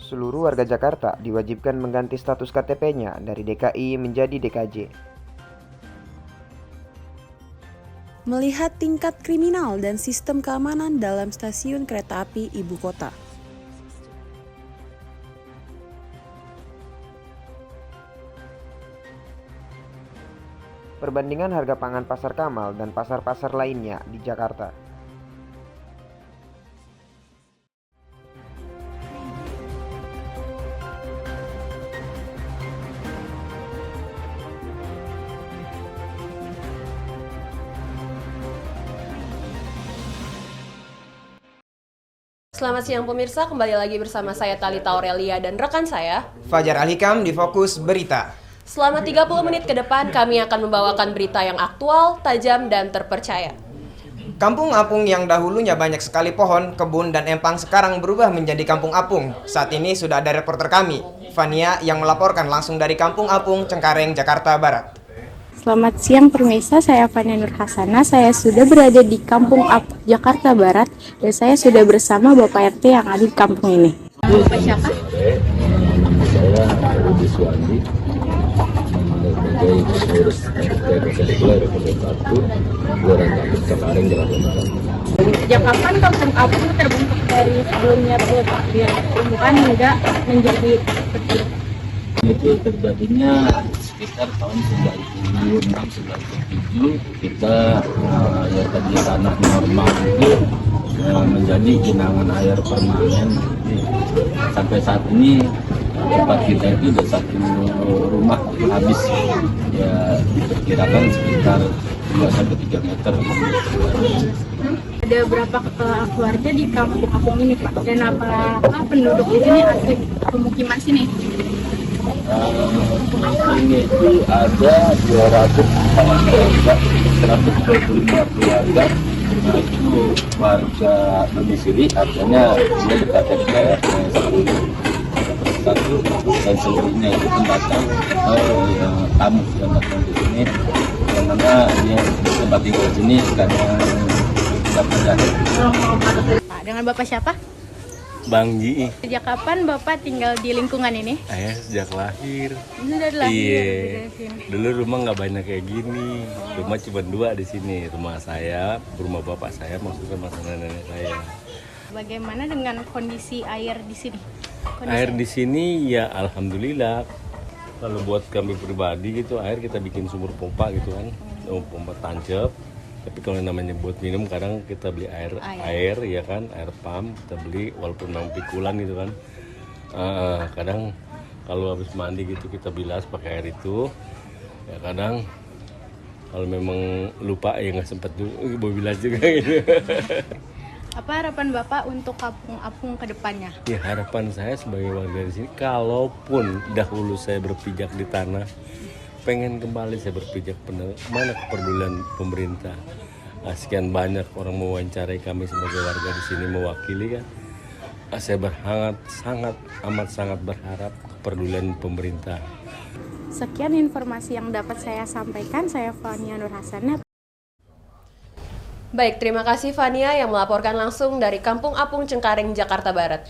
Seluruh warga Jakarta diwajibkan mengganti status KTP-nya dari DKI menjadi DKJ. Melihat tingkat kriminal dan sistem keamanan dalam stasiun kereta api ibu kota. Perbandingan harga pangan Pasar Kamal dan pasar-pasar lainnya di Jakarta. Selamat siang pemirsa, kembali lagi bersama saya Talita Aurelia dan rekan saya Fajar Alikam di Fokus Berita. Selama 30 menit ke depan kami akan membawakan berita yang aktual, tajam, dan terpercaya. Kampung apung yang dahulunya banyak sekali pohon, kebun, dan empang sekarang berubah menjadi kampung apung. Saat ini sudah ada reporter kami, Fania, yang melaporkan langsung dari Kampung Apung, Cengkareng, Jakarta Barat. Selamat siang pemirsa, saya Fania Nur Hasana. Saya sudah berada di Kampung Apung, Jakarta Barat, dan saya sudah bersama Bapak RT yang ada di kampung ini. Bapak siapa? Saya Rudi Suwandi sebagai pengurus kebetulan RW 1 Kelurahan Kampung Cengkareng, Jakarta Barat. Sejak kapan Kampung Apung terbentuk dari sebelumnya permukaan hingga menjadi seperti ini? Itu terjadinya sekitar tahun 2006-2007 kita ya tadi tanah normal itu menjadi genangan air permanen. Sampai saat ini tempat kita itu ada satu rumah habis, ya diperkirakan sekitar 2-3 meter. Ada berapa keluarga di Kampung Apung ini Pak? Dan apakah penduduk di sini asli pemukiman sini? Ini itu ada 125 keluarga, itu warga domisili, artinya dia berKTP satu dan seluruhnya itu pendatang atau tamu yang datang di sini, karena dia tempat tinggal di sini karena tidak pindah. Pak, dengan Bapak siapa? Bang Ji, Sejak kapan Bapak tinggal di lingkungan ini? ayah sejak lahir. Sudah lahir Iya, di sini. dulu rumah nggak banyak kayak gini. Rumah cuma 2 di sini. Rumah saya, rumah bapak saya, maksudnya sama nenek saya. Bagaimana dengan kondisi air di sini? Air di sini ya alhamdulillah. Kalau buat kami pribadi gitu, air kita bikin sumur pompa gitu kan, pompa tancap. Tapi kalau namanya buat minum kadang kita beli air ya kan, air pump kita beli walaupun memang pikulan gitu kan. Kadang kalau habis mandi gitu kita bilas pakai air itu. Ya kadang kalau memang lupa ya nggak sempet juga bilas juga gitu. Apa harapan Bapak untuk Kampung Apung ke depannya? Ya harapan saya sebagai warga di sini, kalaupun dahulu saya berpijak di tanah, pengen kembali saya berpijak kemana kepedulian pemerintah. Sekian banyak orang mewawancarai kami sebagai warga di sini mewakili kan. Saya amat sangat berharap kepedulian pemerintah. Sekian informasi yang dapat saya sampaikan. Saya Fania Nur Hasana. Baik, terima kasih Fania yang melaporkan langsung dari Kampung Apung, Cengkareng, Jakarta Barat.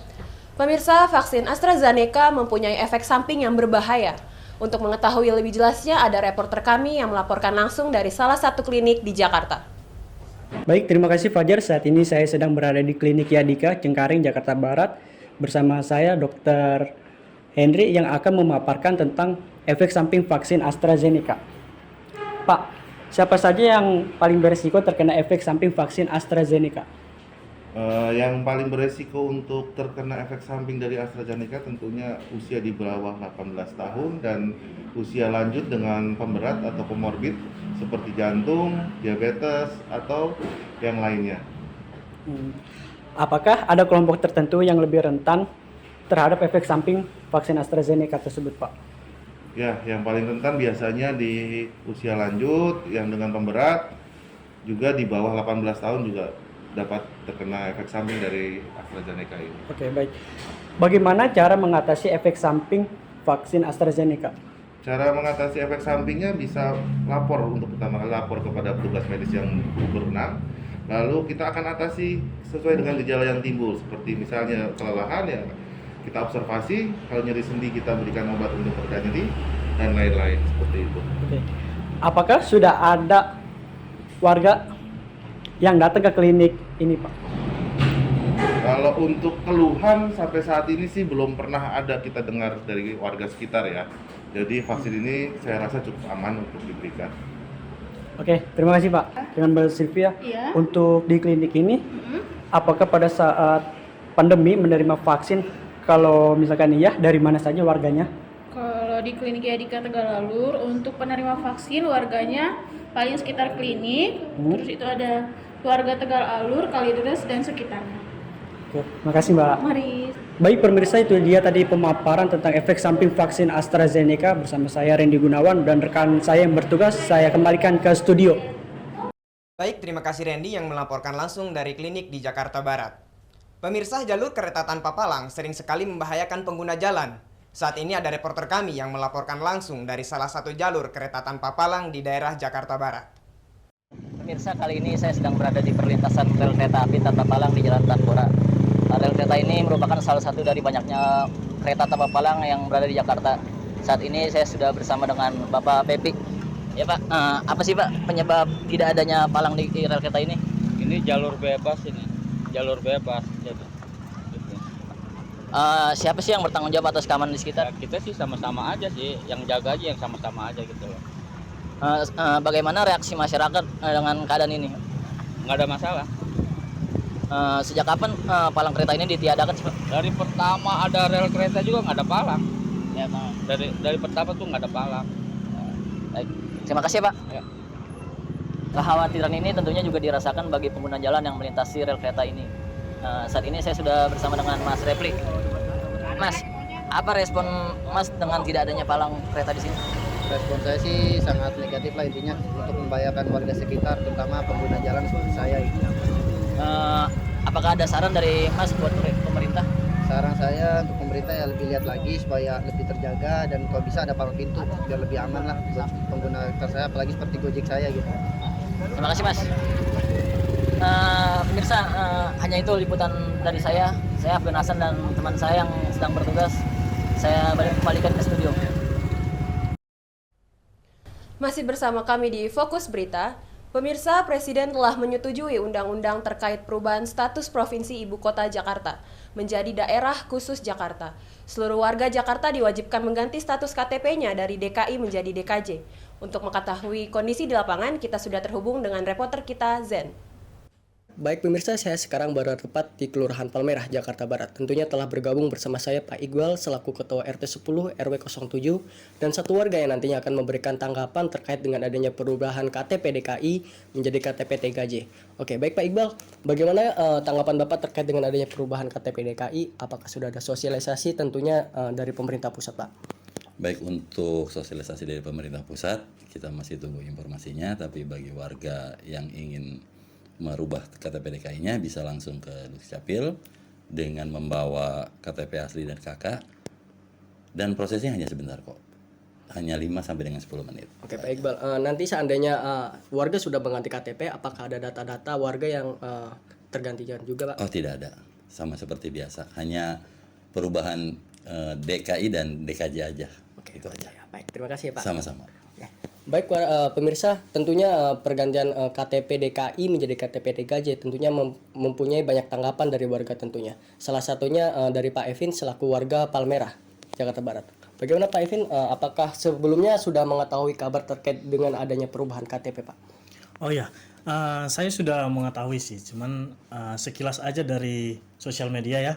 Pemirsa, vaksin AstraZeneca mempunyai efek samping yang berbahaya. Untuk mengetahui lebih jelasnya, ada reporter kami yang melaporkan langsung dari salah satu klinik di Jakarta. Baik, terima kasih Fajar. Saat ini saya sedang berada di Klinik Yadika, Cengkareng, Jakarta Barat. Bersama saya Dr. Henry yang akan memaparkan tentang efek samping vaksin AstraZeneca. Pak, siapa saja yang paling beresiko terkena efek samping vaksin AstraZeneca? Yang paling beresiko untuk terkena efek samping dari AstraZeneca tentunya usia di bawah 18 tahun dan usia lanjut dengan pemberat atau komorbid seperti jantung, diabetes, atau yang lainnya. Apakah ada kelompok tertentu yang lebih rentan terhadap efek samping vaksin AstraZeneca tersebut, Pak? Ya, yang paling rentan biasanya di usia lanjut, yang dengan pemberat, juga di bawah 18 tahun juga dapat terkena efek samping dari AstraZeneca ini. Oke, baik. Bagaimana cara mengatasi efek samping vaksin AstraZeneca? Cara mengatasi efek sampingnya bisa lapor, untuk pertama kali lapor kepada petugas medis yang berwenang. Lalu kita akan atasi sesuai dengan gejala yang timbul, seperti misalnya kelelahan ya, kita observasi, kalau nyeri sendi kita berikan obat untuk pereda nyeri dan lain-lain seperti itu. Oke. Apakah sudah ada warga yang datang ke klinik ini, Pak? Kalau untuk keluhan sampai saat ini sih belum pernah ada kita dengar dari warga sekitar ya. Jadi vaksin ini saya rasa cukup aman untuk diberikan. Oke, terima kasih Pak. Dengan Mbak Sylvia, Iya. untuk di klinik ini, apakah pada saat pandemi menerima vaksin? Kalau misalkan iya, dari mana saja warganya? Kalau di klinik Yadika Tegalalur, untuk penerima vaksin warganya paling sekitar klinik, terus itu ada warga Tegalalur, Kalideres, dan sekitarnya. Oke, makasih Mbak. Mari. Baik pemirsa, itu dia tadi pemaparan tentang efek samping vaksin AstraZeneca bersama saya Randy Gunawan dan rekan saya yang bertugas. Saya kembalikan ke studio. Baik, terima kasih Randy yang melaporkan langsung dari klinik di Jakarta Barat. Pemirsa, jalur kereta tanpa palang sering sekali membahayakan pengguna jalan. Saat ini ada reporter kami yang melaporkan langsung dari salah satu jalur kereta tanpa palang di daerah Jakarta Barat. Pemirsa, kali ini saya sedang berada di perlintasan rel kereta api tanpa palang di Jalan Tambora. Rel kereta ini merupakan salah satu dari banyaknya kereta tanpa palang yang berada di Jakarta. Saat ini saya sudah bersama dengan Bapak Pepi. Ya Pak, apa sih Pak penyebab tidak adanya palang di rel kereta ini? Ini jalur bebas ini, jalur bebas. Gitu. Siapa sih yang bertanggung jawab atas keamanan di sekitar? Kita sih sama-sama aja sih, yang jaga aja yang sama-sama aja gitu loh. Bagaimana reaksi masyarakat dengan keadaan ini? Nggak ada masalah. Sejak kapan palang kereta ini ditiadakan sih Pak? Dari pertama ada rel kereta juga nggak ada palang. Ya Pak. Dari pertama tuh nggak ada palang. Baik, terima kasih Pak. Ya. Kekhawatiran ini tentunya juga dirasakan bagi pengguna jalan yang melintasi rel kereta ini. Saat ini saya sudah bersama dengan Mas Repli. Mas, apa respon Mas dengan tidak adanya palang kereta di sini? Respon saya sih sangat negatif lah intinya untuk membahayakan warga sekitar, terutama pengguna jalan seperti saya. Apakah ada saran dari Mas buat pemerintah? Saran saya untuk pemerintah ya lebih lihat lagi supaya lebih terjaga dan kalau bisa ada palang pintu biar lebih aman lah buat pengguna saya, apalagi seperti Gojek saya gitu. Terima kasih Mas. Pemirsa, hanya itu liputan dari saya. Saya Afgan Hasan dan teman saya yang sedang bertugas. Saya kembalikan ke studio. Masih bersama kami di Fokus Berita. Pemirsa, Presiden telah menyetujui undang-undang terkait perubahan status Provinsi Ibu Kota Jakarta menjadi daerah khusus Jakarta. Seluruh warga Jakarta diwajibkan mengganti status KTP-nya dari DKI menjadi DKJ. Untuk mengetahui kondisi di lapangan, kita sudah terhubung dengan reporter kita, Zen. Baik pemirsa, saya sekarang berada tepat di Kelurahan Palmerah, Jakarta Barat. Tentunya telah bergabung bersama saya Pak Iqbal selaku Ketua RT 10 RW 07 dan satu warga yang nantinya akan memberikan tanggapan terkait dengan adanya perubahan KTP DKI menjadi KTP TKJ. Oke, baik Pak Iqbal, bagaimana tanggapan Bapak terkait dengan adanya perubahan KTP DKI? Apakah sudah ada sosialisasi tentunya dari pemerintah pusat, Pak? Baik, untuk sosialisasi dari pemerintah pusat, kita masih tunggu informasinya, tapi bagi warga yang ingin merubah KTP DKI-nya bisa langsung ke Dukcapil dengan membawa KTP asli dan KK, dan prosesnya hanya sebentar kok, hanya 5 sampai dengan 10 menit. Oke Pak Iqbal, nanti seandainya warga sudah mengganti KTP, apakah ada data-data warga yang tergantikan juga Pak? Oh tidak ada, sama seperti biasa, hanya perubahan DKI dan DKJ aja. Oke, itu aja. Ya, baik, terima kasih ya Pak. Sama-sama. Baik pemirsa, tentunya pergantian KTP DKI menjadi KTP DKJ tentunya mempunyai banyak tanggapan dari warga tentunya. Salah satunya dari Pak Evin selaku warga Palmerah, Jakarta Barat. Bagaimana Pak Evin, apakah sebelumnya sudah mengetahui kabar terkait dengan adanya perubahan KTP Pak? Oh ya, saya sudah mengetahui sih, cuman sekilas aja dari sosial media ya.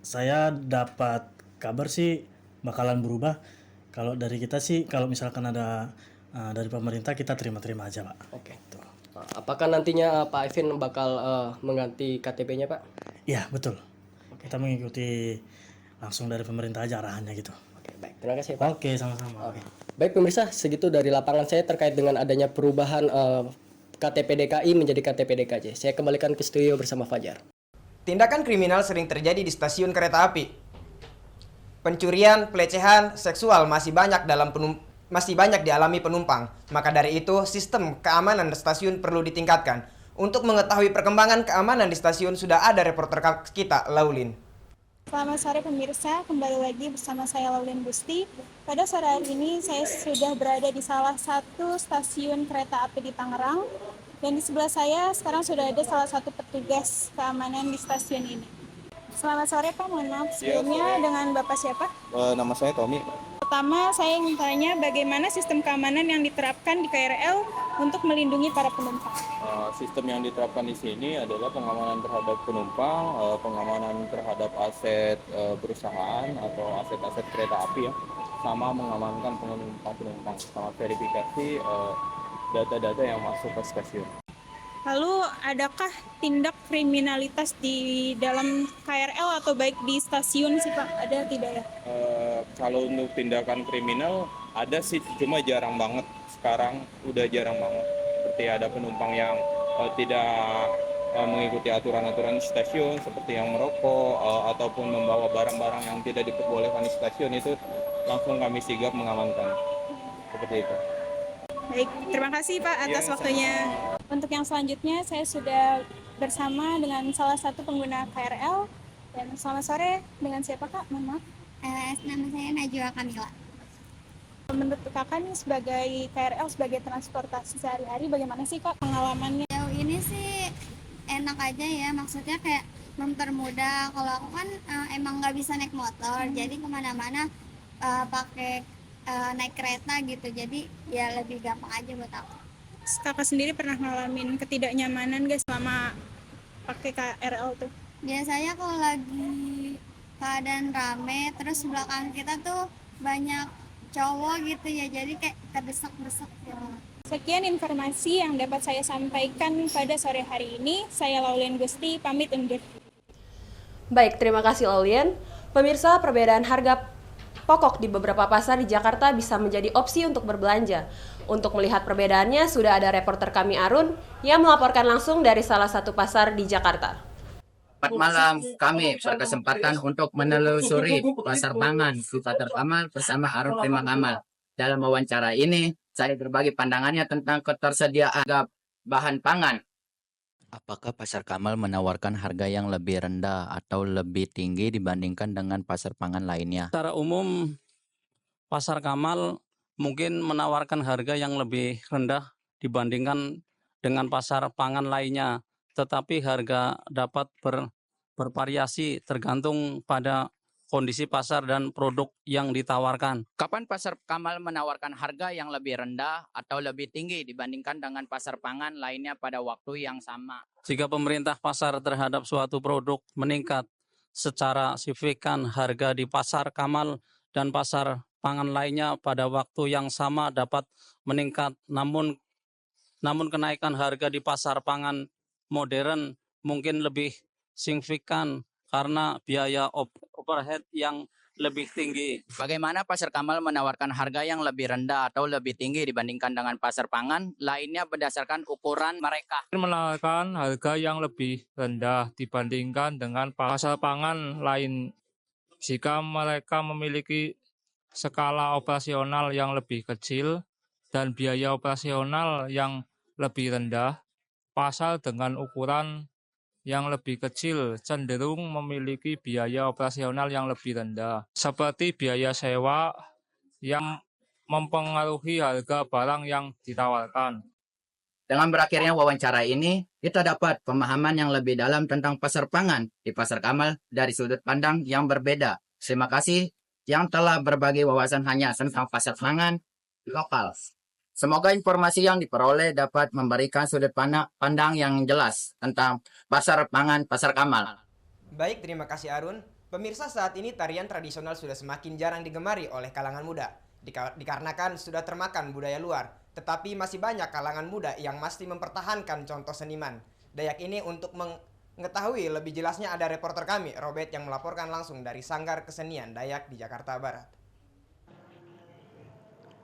Saya dapat kabar sih bakalan berubah. Kalau dari kita sih, kalau misalkan ada dari pemerintah, kita terima-terima aja Pak. Oke. Apakah nantinya Pak Evin bakal mengganti KTP-nya Pak? Iya betul. Kita mengikuti langsung dari pemerintah aja arahannya gitu. Oke, baik. Terima kasih Pak. Oke, sama-sama. Oke. Baik pemirsa, segitu dari lapangan saya terkait dengan adanya perubahan KTP DKI menjadi KTP DKJ. Saya kembalikan ke studio bersama Fajar. Tindakan kriminal sering terjadi di stasiun kereta api. Pencurian, pelecehan, seksual masih banyak dialami penumpang. Maka dari itu, sistem keamanan stasiun perlu ditingkatkan. Untuk mengetahui perkembangan keamanan di stasiun sudah ada reporter kita, Laulin. Selamat sore pemirsa, kembali lagi bersama saya Laulen Gusti. Pada sore hari ini saya sudah berada di salah satu stasiun kereta api di Tangerang. Dan di sebelah saya sekarang sudah ada salah satu petugas keamanan di stasiun ini. Selamat sore Pak, mohon maaf sebelumnya dengan Bapak siapa? Nama saya Tommy. Pertama saya ingin tanya bagaimana sistem keamanan yang diterapkan di KRL untuk melindungi para penumpang. Sistem yang diterapkan di sini adalah pengamanan terhadap penumpang, pengamanan terhadap aset perusahaan atau aset-aset kereta api ya, sama mengamankan penumpang, sama verifikasi data-data yang masuk ke stasiun. Lalu adakah tindak kriminalitas di dalam KRL atau baik di stasiun sih Pak? Ada tidak ya? Kalau untuk tindakan kriminal ada sih, cuma jarang banget. Sekarang udah jarang banget. Seperti ada penumpang yang tidak mengikuti aturan-aturan di stasiun, seperti yang merokok ataupun membawa barang-barang yang tidak diperbolehkan di stasiun, itu langsung kami sigap mengamankan. Seperti itu. Baik, terima kasih Pak atas waktunya. Untuk yang selanjutnya saya sudah bersama dengan salah satu pengguna KRL. Dan selamat sore, dengan siapa Kak? Mohon maaf. Nama saya Najwa Kamila. Menurut Kakak nih sebagai KRL, sebagai transportasi sehari-hari, bagaimana sih Kak pengalamannya? Jauh ini sih enak aja ya, maksudnya kayak mempermudah. Kalau aku kan emang nggak bisa naik motor, jadi kemana-mana pakai naik kereta gitu, jadi ya lebih gampang aja buat aku. Kakak sendiri pernah ngalamin ketidaknyamanan gak selama pakai KRL tuh? Biasanya kalau lagi keadaan rame, terus belakang kita tuh banyak cowok gitu ya, jadi kayak terdesak-desak ya. Sekian informasi yang dapat saya sampaikan pada sore hari ini. Saya Laulen Gusti, pamit undur. Baik, terima kasih Laulen. Pemirsa, perbedaan harga pokok di beberapa pasar di Jakarta bisa menjadi opsi untuk berbelanja. Untuk melihat perbedaannya, sudah ada reporter kami Arun yang melaporkan langsung dari salah satu pasar di Jakarta. Selamat malam, kami berkesempatan untuk menelusuri pasar pangan di Pasar Kamal bersama Arun Prima Kamal. Dalam wawancara ini, saya berbagi pandangannya tentang ketersediaan harga bahan pangan. Apakah Pasar Kamal menawarkan harga yang lebih rendah atau lebih tinggi dibandingkan dengan pasar pangan lainnya? Secara umum, Pasar Kamal mungkin menawarkan harga yang lebih rendah dibandingkan dengan pasar pangan lainnya. Tetapi harga dapat bervariasi tergantung pada kondisi pasar dan produk yang ditawarkan. Kapan Pasar Kamal menawarkan harga yang lebih rendah atau lebih tinggi dibandingkan dengan pasar pangan lainnya pada waktu yang sama? Jika pemerintah pasar terhadap suatu produk meningkat secara signifikan, harga di Pasar Kamal dan pasar pangan lainnya pada waktu yang sama dapat meningkat. Namun kenaikan harga di pasar pangan modern mungkin lebih signifikan karena biaya overhead yang lebih tinggi. Bagaimana Pasar Kamal menawarkan harga yang lebih rendah atau lebih tinggi dibandingkan dengan pasar pangan lainnya berdasarkan ukuran mereka? Menawarkan harga yang lebih rendah dibandingkan dengan pasar pangan lain jika mereka memiliki skala operasional yang lebih kecil dan biaya operasional yang lebih rendah. Pasar dengan ukuran yang lebih kecil cenderung memiliki biaya operasional yang lebih rendah, seperti biaya sewa yang mempengaruhi harga barang yang ditawarkan. Dengan berakhirnya wawancara ini, kita dapat pemahaman yang lebih dalam tentang pasar pangan di Pasar Kamal dari sudut pandang yang berbeda. Terima kasih yang telah berbagi wawasan hanya tentang pasar pangan lokal. Semoga informasi yang diperoleh dapat memberikan sudut pandang yang jelas tentang pasar pangan Pasar Kamal. Baik, terima kasih Arun. Pemirsa, saat ini tarian tradisional sudah semakin jarang digemari oleh kalangan muda, dikarenakan sudah termakan budaya luar. Tetapi masih banyak kalangan muda yang masih mempertahankan contoh seniman. Dayak ini untuk mengetahui lebih jelasnya ada reporter kami, Robert, yang melaporkan langsung dari Sanggar Kesenian Dayak di Jakarta Barat.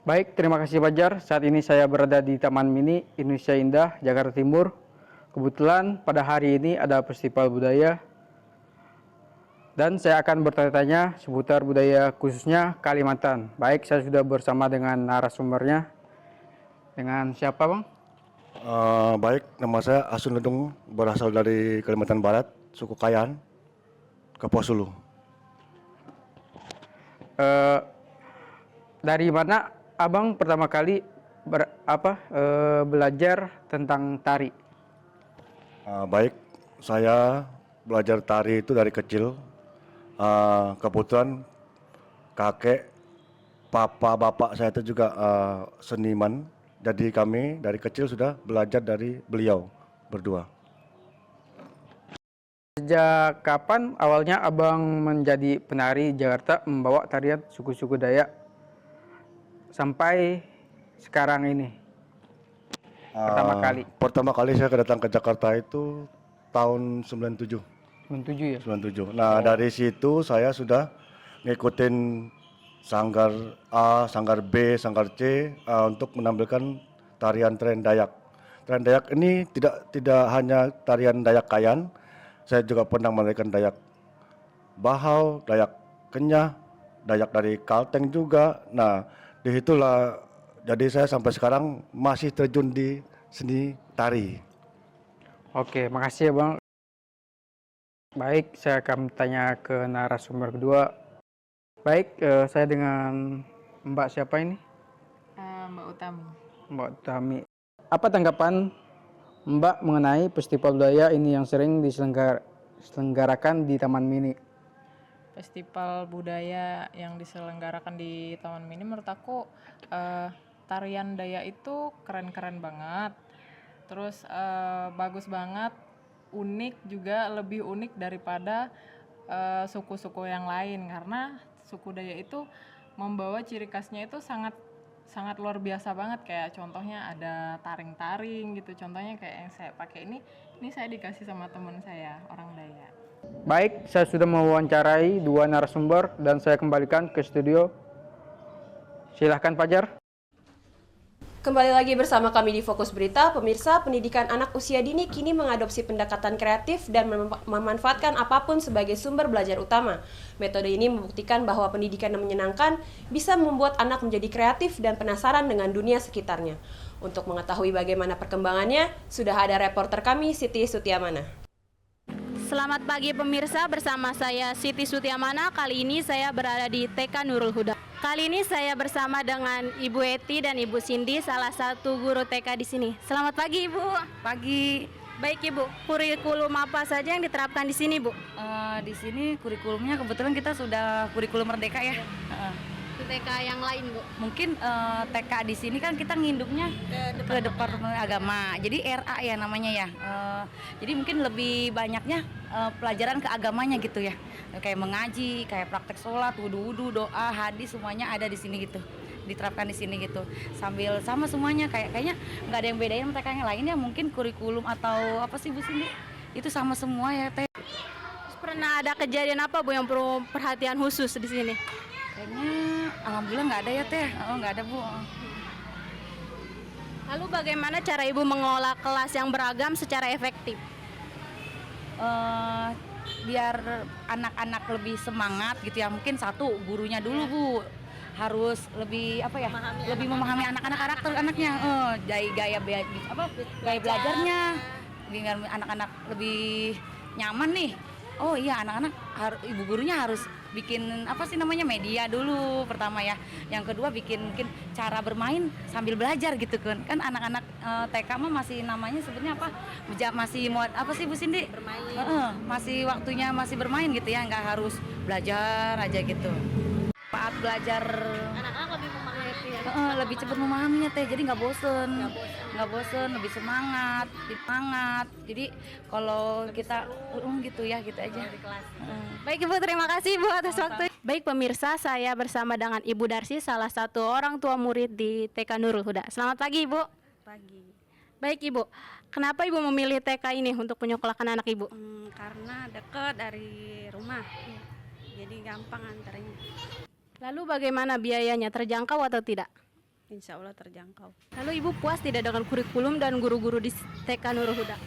Baik, terima kasih Fajar. Saat ini saya berada di Taman Mini Indonesia Indah, Jakarta Timur. Kebetulan pada hari ini ada festival budaya. Dan saya akan bertanya-tanya seputar budaya khususnya Kalimantan. Baik, saya sudah bersama dengan narasumbernya. Dengan siapa Bang? Baik, nama saya Asun Ledung, berasal dari Kalimantan Barat, suku Kayan, Kapuasulu. Dari mana Abang pertama kali belajar tentang tari? Baik, saya belajar tari itu dari kecil. Kebetulan kakek, papa, bapak saya itu juga seniman. Jadi kami dari kecil sudah belajar dari beliau berdua. Sejak kapan awalnya Abang menjadi penari Jakarta membawa tarian suku-suku Dayak sampai sekarang ini? Pertama kali saya datang ke Jakarta itu tahun 97. 97 ya? 97. Nah, dari situ saya sudah ngikutin sanggar A, sanggar B, sanggar C untuk menampilkan tarian tren Dayak. Tren Dayak ini tidak hanya tarian Dayak Kayan, saya juga pernah menarikan Dayak Bahau, Dayak Kenyah, Dayak dari Kalteng juga. Nah, disitulah jadi saya sampai sekarang masih terjun di seni tari. Oke, makasih ya Bang. Baik, saya akan tanya ke narasumber kedua. Baik, saya dengan Mbak siapa ini? Mbak Utami. Mbak Utami. Apa tanggapan Mbak mengenai festival budaya ini yang sering diselenggarakan di Taman Mini? Festival budaya yang diselenggarakan di Taman Mini menurut aku tarian Dayak itu keren-keren banget. Terus bagus banget, unik juga, lebih unik daripada suku-suku yang lain karena suku Dayak itu membawa ciri khasnya itu sangat luar biasa banget. Kayak contohnya ada taring-taring gitu, contohnya kayak yang saya pakai ini saya dikasih sama teman saya orang Dayak. Baik, saya sudah mewawancarai dua narasumber dan saya kembalikan ke studio. Silahkan Fajar. Kembali lagi bersama kami di Fokus Berita. Pemirsa, pendidikan anak usia dini kini mengadopsi pendekatan kreatif dan memanfaatkan apapun sebagai sumber belajar utama. Metode ini membuktikan bahwa pendidikan yang menyenangkan bisa membuat anak menjadi kreatif dan penasaran dengan dunia sekitarnya. Untuk mengetahui bagaimana perkembangannya, sudah ada reporter kami Siti Sutiamana. Selamat pagi pemirsa, bersama saya Siti Sutiamana. Kali ini saya berada di TK Nurul Huda. Kali ini saya bersama dengan Ibu Eti dan Ibu Cindy, salah satu guru TK di sini. Selamat pagi Ibu. Pagi. Baik Ibu, kurikulum apa saja yang diterapkan di sini Bu? Di sini kurikulumnya kebetulan kita sudah kurikulum Merdeka ya. TK yang lain Bu? Mungkin TK di sini kan kita nginduknya ke Departemen Agama, jadi RA ya namanya ya. Jadi mungkin lebih banyaknya pelajaran keagamanya gitu ya, kayak mengaji, kayak praktek sholat, wudu, doa, hadis, semuanya ada di sini gitu, diterapkan di sini gitu. Sambil sama semuanya, kayaknya nggak ada yang bedain sama TK yang lainnya. Mungkin kurikulum atau apa sih Bu Cindy? Itu sama semua ya Teh. Pernah ada kejadian apa Bu yang perlu perhatian khusus di sini? Kayaknya alhamdulillah nggak ada ya Teh. Nggak ada Bu. Lalu bagaimana cara Ibu mengelola kelas yang beragam secara efektif? Biar anak-anak lebih semangat gitu ya. Mungkin satu, gurunya dulu Bu harus lebih lebih memahami anak-anak, karakter anaknya, gaya belajarnya, biar anak-anak lebih nyaman nih. Oh iya, anak-anak ibu gurunya harus bikin media dulu pertama ya. Yang kedua bikin mungkin cara bermain sambil belajar gitu kan. Kan anak-anak TK mah masih namanya sebutnya masih mau Bu Cindy? Bermain. Masih waktunya masih bermain gitu ya, nggak harus belajar aja gitu. Saat belajar anak-anak lebih memahami ya. Lebih cepat memahaminya Teh, jadi nggak bosen, lebih semangat. Jadi kalau kita gitu ya, gitu aja. Baik Ibu, terima kasih Ibu atas waktu. Baik pemirsa, saya bersama dengan Ibu Darsi, salah satu orang tua murid di TK Nurul Huda. Selamat pagi Ibu. Pagi. Baik Ibu, kenapa Ibu memilih TK ini untuk menyekolahkan anak Ibu? Karena dekat dari rumah, jadi gampang antarnya. Lalu bagaimana biayanya, terjangkau atau tidak? Insya Allah terjangkau. Lalu Ibu puas tidak dengan kurikulum dan guru-guru di TK Nurul Huda?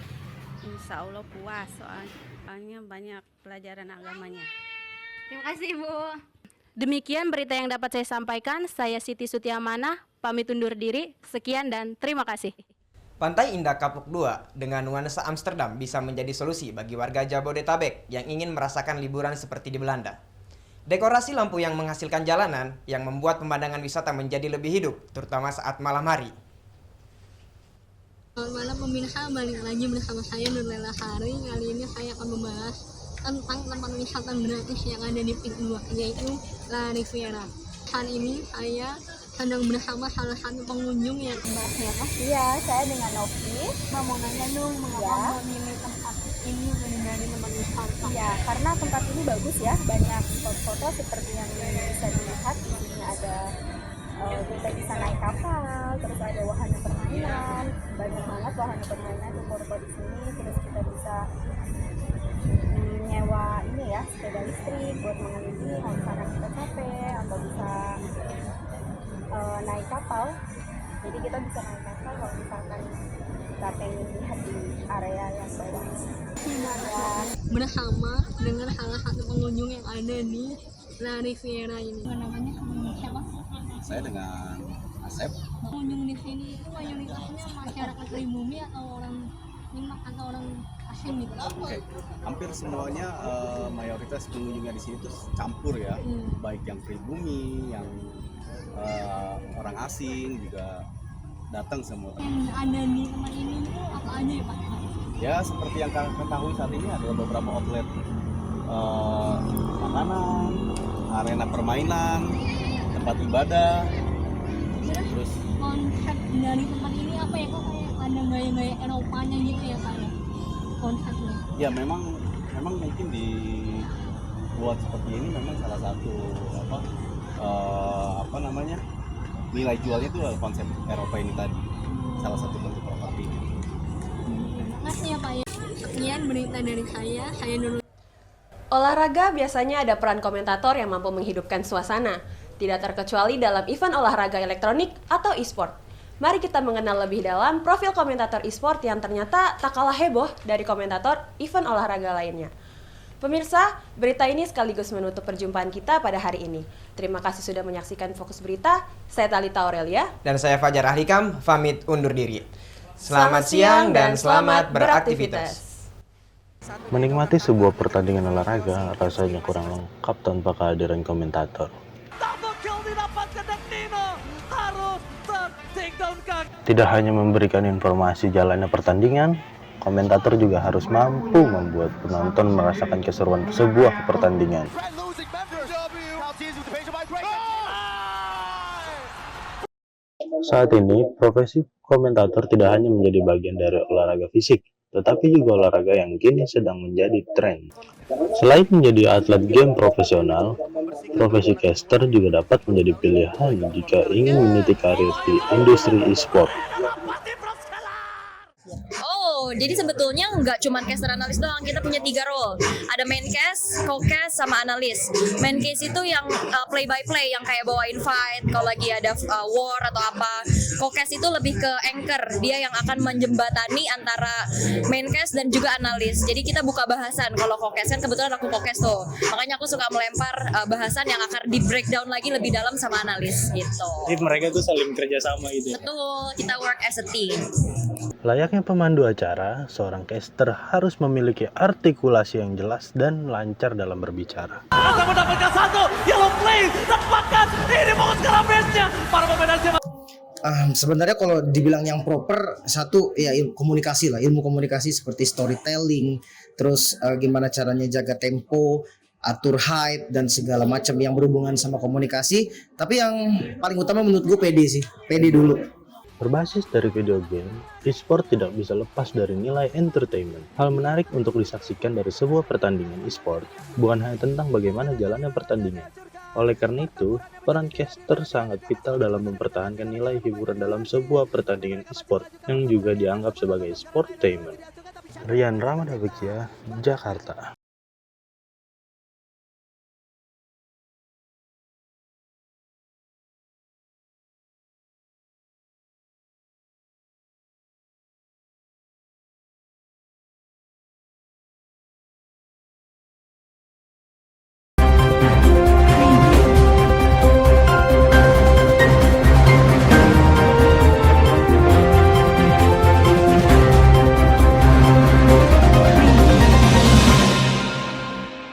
Insya Allah puas, soalnya banyak pelajaran agamanya. Terima kasih Ibu. Demikian berita yang dapat saya sampaikan. Saya Siti Sutiamana, pamit undur diri. Sekian dan terima kasih. Pantai Indah Kapuk 2 dengan nuansa Amsterdam bisa menjadi solusi bagi warga Jabodetabek yang ingin merasakan liburan seperti di Belanda. Dekorasi lampu yang menghasilkan jalanan yang membuat pemandangan wisata menjadi lebih hidup, terutama saat malam hari. Selamat malam pemirsa, balik lagi bersama saya Nurlela Hari. Kali ini saya akan membahas tentang tempat wisata gratis yang ada di Pik 2, yaitu La Riviera. Saat ini saya sedang bersama salah satu pengunjung yang membahasnya. Iya, saya dengan Novi. Mau nanya dong, mengapa memilih tempat ini menjadi tempat wisata? Iya, karena tempat ini bagus ya, banyak spot foto seperti yang bisa dilihat. Di sini ada kita bisa naik kapal, terus ada wahana permainan, banyak banget wahana permainan di Porto di sini. Terus kita bisa nyewa ini ya, sepeda listrik buat mengelilingi kalau misalkan kita capek, atau bisa naik kapal. Jadi kita bisa naik kapal kalau misalkan kita pengen lihat di area yang baru. Bersama dengan salah satu pengunjung yang ada di La Riviera ini. Namanya siapa? Saya dengan Asep. Pengunjung di sini itu mayoritasnya masyarakat pribumi atau orang Minang atau orang asing gitu? Oke. Hampir semuanya mayoritas pengunjungnya di sini tuh campur ya, baik yang pribumi, yang orang asing juga datang semua. Yang ada di tempat ini itu apa aja ya Pak? Ya seperti yang kalian ketahui saat ini ada beberapa outlet makanan, arena permainan, tempat ibadah. Terus konsep dari tempat ini apa ya, kok kayak ada gaya-gaya Eropanya gitu ya Pak ya konsepnya? ya memang mungkin dibuat seperti ini memang salah satu apa namanya nilai jualnya itu konsep Eropa ini tadi, salah satu bentuk properti. Makasih ya Pak ya. Sekian berita dari saya dulu. Olahraga biasanya ada peran komentator yang mampu menghidupkan suasana, tidak terkecuali dalam event olahraga elektronik atau e-sport. Mari kita mengenal lebih dalam profil komentator e-sport yang ternyata tak kalah heboh dari komentator event olahraga lainnya. Pemirsa, berita ini sekaligus menutup perjumpaan kita pada hari ini. Terima kasih sudah menyaksikan Fokus Berita. Saya Talita Aurelia. Dan saya Fajar Ahlikam, pamit undur diri. Selamat siang dan selamat beraktivitas. Menikmati sebuah pertandingan olahraga rasanya kurang lengkap tanpa kehadiran komentator. Tidak hanya memberikan informasi jalannya pertandingan, komentator juga harus mampu membuat penonton merasakan keseruan sebuah pertandingan. Saat ini, profesi komentator tidak hanya menjadi bagian dari olahraga fisik, tetapi juga olahraga yang kini sedang menjadi tren. Selain menjadi atlet game profesional, profesi caster juga dapat menjadi pilihan jika ingin meniti karir di industri e-sport. Oh, jadi sebetulnya nggak cuma caster analis doang, kita punya 3 role. Ada main cast, co-cast, sama analis. Main cast itu yang play by play, yang kayak bawain fight, kalau lagi ada war atau apa. Co-cast itu lebih ke anchor, dia yang akan menjembatani antara main cast dan juga analis. Jadi kita buka bahasan. Kalau co-cast kan kebetulan aku co-cast tuh, makanya aku suka melempar bahasan yang akan di breakdown lagi lebih dalam sama analis gitu. Jadi mereka tuh saling kerjasama gitu. Betul, kita work as a team. Layaknya pemandu acara, seorang caster harus memiliki artikulasi yang jelas dan lancar dalam berbicara. Masa mendapatkan satu, yellow play, dapatkan, ini fokus ke base-nya, para pemain siapa? Sebenarnya kalau dibilang yang proper, satu ya komunikasi lah, ilmu komunikasi seperti storytelling, terus gimana caranya jaga tempo, atur hype dan segala macam yang berhubungan sama komunikasi. Tapi yang paling utama menurut gue pede sih, pede dulu. Berbasis dari video game, e-sport tidak bisa lepas dari nilai entertainment. Hal menarik untuk disaksikan dari sebuah pertandingan e-sport bukan hanya tentang bagaimana jalannya pertandingan. Oleh karena itu, peran caster sangat vital dalam mempertahankan nilai hiburan dalam sebuah pertandingan e-sport yang juga dianggap sebagai sportainment. Rian Ramadhan, Jakarta.